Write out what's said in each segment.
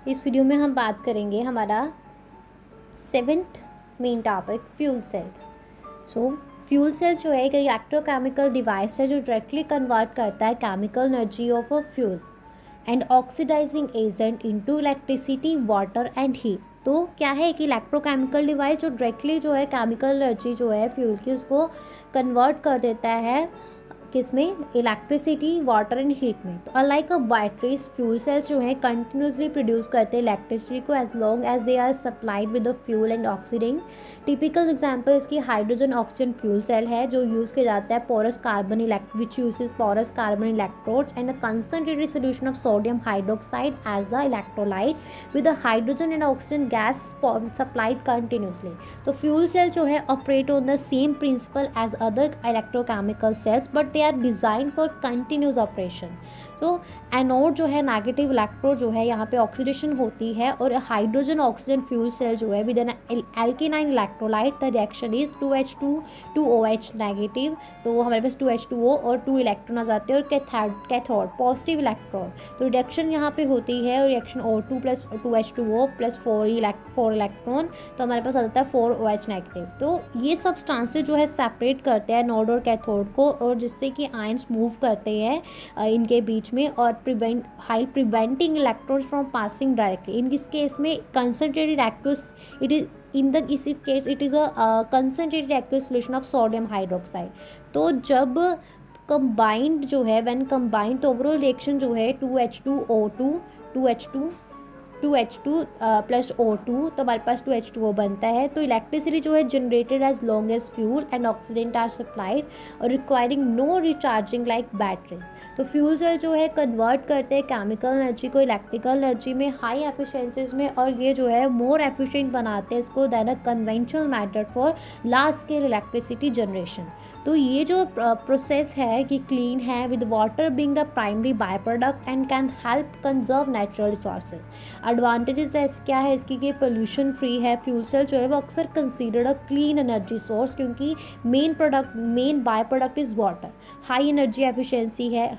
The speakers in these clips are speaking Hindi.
इस वीडियो में हम बात करेंगे हमारा 7th main topic fuel cells. सो फ्यूल सेल्स जो है एक इलेक्ट्रोकेमिकल डिवाइस है जो डायरेक्टली कन्वर्ट करता है chemical energy of a fuel and oxidising agent into electricity, water and heat. तो क्या है, एक इलेक्ट्रोकेमिकल डिवाइस जो डायरेक्टली जो है केमिकल एनर्जी जो है फ्यूल की उसको कन्वर्ट कर देता है किसमें, इलेक्ट्रिसिटी, वाटर एंड हीट में। तो alike a batteries, fuel cells जो है कंटिन्यूसली प्रोड्यूस करते हैं इलेक्ट्रिसिटी को as long as they are supplied with the fuel and oxidant. Typical example इसकी हाइड्रोजन ऑक्सीजन फ्यूल सेल है जो यूज़ किया जाता है porous carbon which uses porous carbon electrodes and a concentrated solution of sodium hydroxide as the electrolyte with the hydrogen and oxygen gas supplied continuously. तो फ्यूल सेल जो है operate on the same principle as other electrochemical cells but they are design for continuous operation. तो एनोड जो है नेगेटिव इलेक्ट्रोड जो है यहाँ पे ऑक्सीडेशन होती है और हाइड्रोजन ऑक्सीजन फ्यूल सेल जो है विद एन एल्केनाइन electrolyte the reaction is 2H2 2OH negative. तो हमारे पास 2H2O और 2 इलेक्ट्रॉन आ जाते हैं और कैथोड पॉजिटिव इलेक्ट्रॉन। तो रिएक्शन यहाँ पे होती है और reaction O2 plus 2H2O plus 4 electron, तो हमारे पास आ जाता है 4OH नेगेटिव। तो ये सब्सटेंसेस जो है सेपरेट करते हैं नोड और कैथोड को और जिससे कि आयंस मूव करते हैं इनके बीच में और preventing electrons from passing directly. In this case में concentrated aqueous it is in the इस case it is a concentrated aqueous solution of sodium hydroxide. तो जब कंबाइंड जो है व्हेन कंबाइंड तो ओवरऑल रिएक्शन जो है 2H2O2 2H2 प्लस O2, तो हमारे पास 2H2O बनता है। तो इलेक्ट्रिसिटी जो है generated as long as fuel and oxidant are supplied और requiring no recharging like batteries. तो फ्यूल सेल जो है कन्वर्ट करते हैं केमिकल एनर्जी को इलेक्ट्रिकल एनर्जी में हाई एफिशिएंसीज में और ये जो है मोर एफिशिएंट बनाते हैं इसको than a conventional method for large scale electricity generation. तो ये जो प्रोसेस है कि क्लीन है with water being the primary by product and can help conserve natural resources. Advantages क्या है इसकी कि पोल्यूशन फ्री है। फ्यूल सेल जो है वो अक्सर considered a clean energy source क्योंकि main by product is water. High energy efficiency है,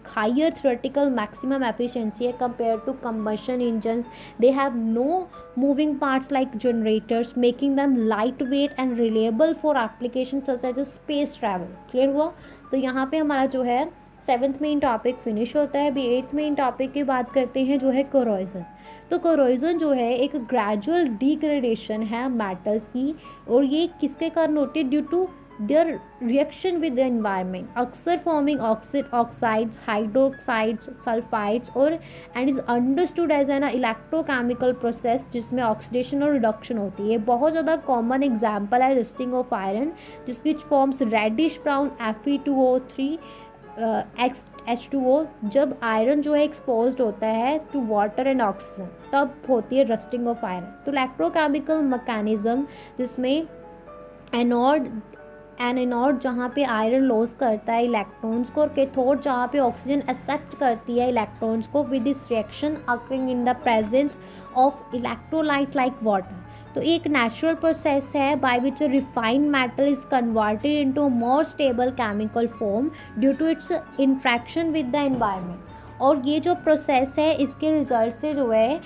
हायर थ्योरेटिकल मैक्सिमम एफिशिएंसी है compare to combustion engines. They have no moving parts like generators making them light weight and reliable for application such as space travel. Clear हुआ? तो यहाँ पे हमारा जो है 7th मेन टॉपिक फिनिश होता है। अभी 8th मेन टॉपिक की बात करते हैं जो है कोरोजन। तो कोरोजन जो है एक ग्रेजुअल डिग्रेडेशन है मेटल्स की और ये किसके कारण होती है, due to their reaction with the environment अक्सर फॉर्मिंग ऑक्साइड्स, हाइड्रोक्साइड्स, सल्फाइड्स और and is understood as an electrochemical process जिसमें ऑक्सीडेशन और रिडक्शन होती है। बहुत ज़्यादा कॉमन एग्जाम्पल है रस्टिंग ऑफ आयरन जिस which forms reddish brown Fe2O3 H2O। जब आयरन जो है एक्सपोज्ड होता है टू वाटर एंड ऑक्सीजन तब होती है रस्टिंग ऑफ आयरन। तो इलेक्ट्रोकेमिकल मैकेनिज्म जिसमें एनोड जहाँ पे आयरन लॉस करता है इलेक्ट्रॉन्स को और कैथोड जहाँ पे ऑक्सीजन एक्सेप्ट करती है इलेक्ट्रॉन्स को with this reaction occurring in the presence of electrolyte like water. तो एक नेचुरल प्रोसेस है by which refined metal is converted into more stable chemical form due to its interaction with the environment. और ये जो प्रोसेस है इसके रिजल्ट से जो है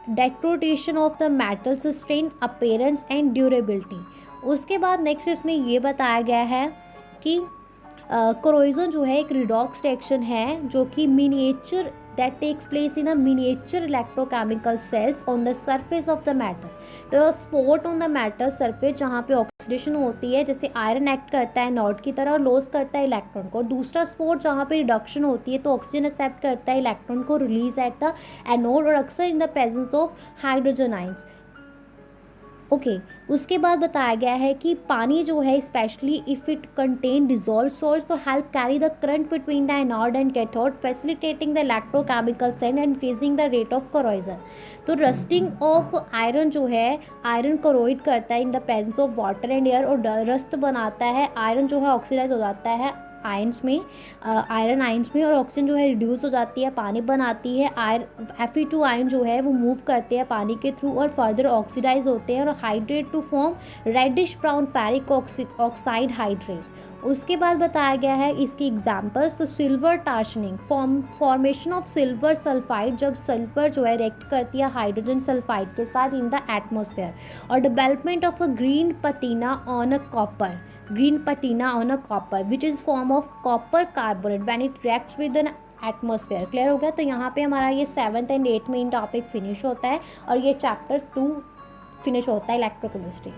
deterioration of the metal sustain appearance and durability. उसके बाद नेक्स्ट इसमें ये बताया गया है कि कोरोजन जो है एक रिडॉक्स रिएक्शन है जो कि miniature that takes place in a miniature electrochemical cells on the surface of the metal। तो spot on the metal surface जहाँ पे ऑक्सीडेशन होती है जैसे आयरन एक्ट करता है नोड की तरह और लॉस करता है इलेक्ट्रॉन को, और दूसरा स्पॉट जहाँ पे रिडक्शन होती है तो ऑक्सीजन एक्सेप्ट करता है इलेक्ट्रॉन को रिलीज एट द एनोड और अक्सर in the presence of hydrogen ions. Okay उसके बाद बताया गया है कि पानी जो है specially if it contain dissolve salts तो help carry the current between the anode and cathode facilitating the electrochemical cell and increasing the rate of corrosion. तो रस्टिंग ऑफ आयरन जो है आयरन कोरोइड करता है in the presence of water and air और रस्ट बनाता है। आयरन जो है ऑक्सीडाइज हो जाता है आयंस में आयरन आयंस में और ऑक्सीजन जो है रिड्यूस हो जाती है, पानी बनाती है। Fe2 आयन जो है वो मूव करते हैं पानी के थ्रू और फर्दर ऑक्सीडाइज होते हैं और hydrate to form reddish brown ferric oxide hydrate. उसके बाद बताया गया है इसकी एग्जांपल्स। तो silver tarnishing, formation of silver sulphide, जब सल्फर जो है रिएक्ट करती है हाइड्रोजन सल्फाइड के साथ इन द एटमॉस्फेयर। और development of a green patina on a copper, green patina on a copper which is form of copper carbonate when it reacts with an atmosphere. Clear हो गया। तो यहाँ पे हमारा ये 7th and 8th main topic finish होता है और ये चैप्टर 2 फिनिश होता है इलेक्ट्रोकेमिस्ट्री।